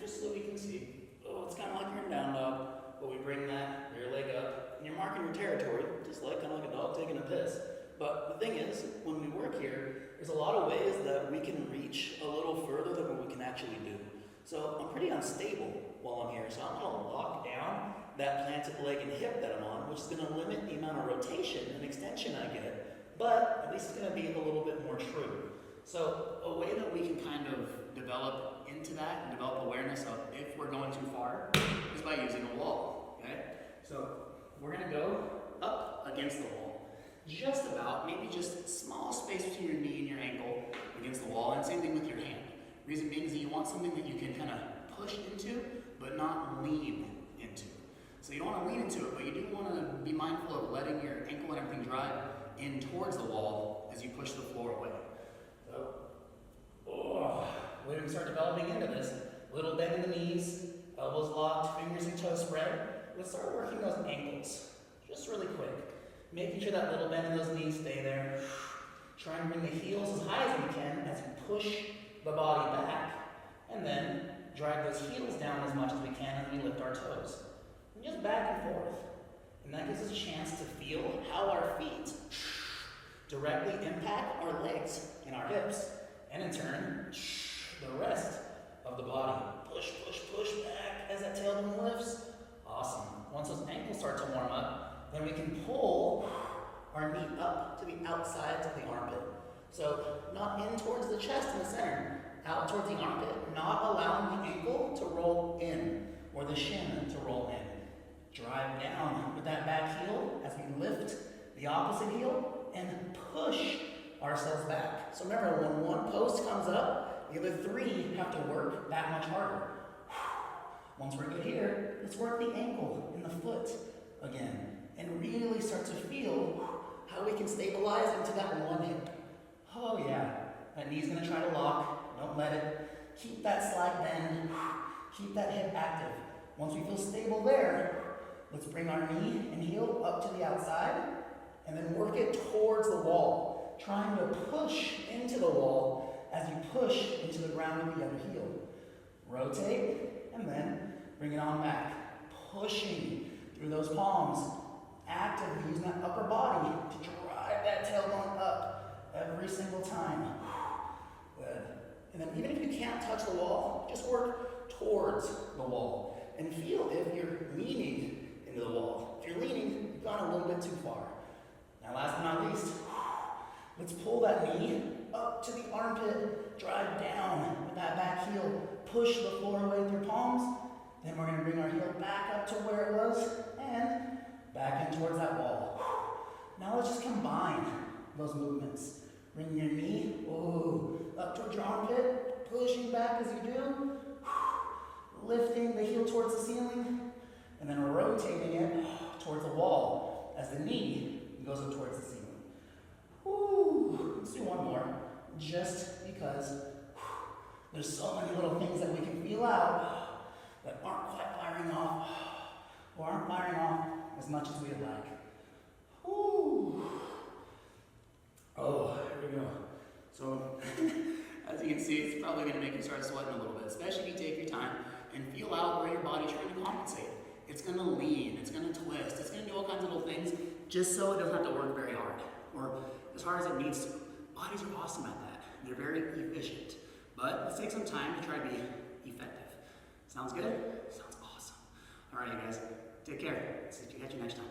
just so we can see. Oh, it's kind of like you're in down dog, but we bring that rear leg up, and you're marking your territory, just like kind of like a dog taking a piss. But the thing is, when we work here, there's a lot of ways that we can reach a little further than what we can actually do. So I'm pretty unstable while I'm here, so I'm gonna lock down that planted leg and hip that I'm on, which is gonna limit the amount of rotation and extension I get, but at least it's gonna be a little bit more true. So a way that we can kind of develop into that and develop awareness of if we're going too far is by using a wall, okay? So we're gonna go up against the wall, just about, maybe just small space between your knee and your ankle against the wall, and same thing with your hand. Reason being is that you want something that you can kind of push into, but not lean into. So you don't want to lean into it, but you do want to be mindful of letting your ankle and everything drive in towards the wall as you push the floor away. So, when we start developing into this, little bend in the knees, elbows locked, fingers and toes spread, let's start working those ankles, just really quick. Making sure that little bend in those knees stay there. Try and bring the heels as high as we can as we push the body back, and then drag those heels down as much as we can as we lift our toes. And just back and forth. And that gives us a chance to feel how our feet directly impact our legs and our hips, and in turn, the rest of the body. Push, push, push back as that tailbone lifts. Awesome. Once those ankles start to warm up, then we can pull our knee up to the outsides of the armpit. So not in towards the chest in the center, out towards the armpit, not allowing the ankle to roll in or the shin to roll in. Drive down with that back heel as we lift the opposite heel and push ourselves back. So remember, when one post comes up, the other three have to work that much harder. Once we're good here, let's work the ankle and the foot again and really start to feel how we can stabilize into that one hip. Oh yeah, that knee's gonna try to lock, don't let it. Keep that slide bend, keep that hip active. Once we feel stable there, let's bring our knee and heel up to the outside and then work it towards the wall, trying to push into the wall as you push into the ground with the other heel. Rotate and then bring it on back, pushing through those palms, actively using that upper body to drive that tailbone up every single time. Good. And then even if you can't touch the wall, just work towards the wall and feel if you're leaning into the wall. If you're leaning, you've gone a little bit too far. Now last but not least, let's pull that knee up to the armpit, drive down with that back heel, push the floor away with your palms. Then we're gonna bring our heel back up to where it was and back in towards that wall. Now let's just combine those movements. Bring your knee, up towards your armpit, pushing back as you do, lifting the heel towards the ceiling, and then rotating it towards the wall as the knee goes up towards the ceiling. Let's do one more, just because there's so many little things that we can feel out that aren't quite firing off, or aren't firing off as much as we'd like. Here we go. So, as you can see, it's probably going to make you start sweating a little bit, especially if you take your time and feel out where your body's trying to compensate. It's going to lean, it's going to twist, it's going to do all kinds of little things just so it doesn't have to work very hard, or as hard as it needs to. Bodies are awesome at that. They're very efficient. But let's take some time to try to be effective. Sounds good? Sounds awesome. All right, you guys. Take care. See you next time.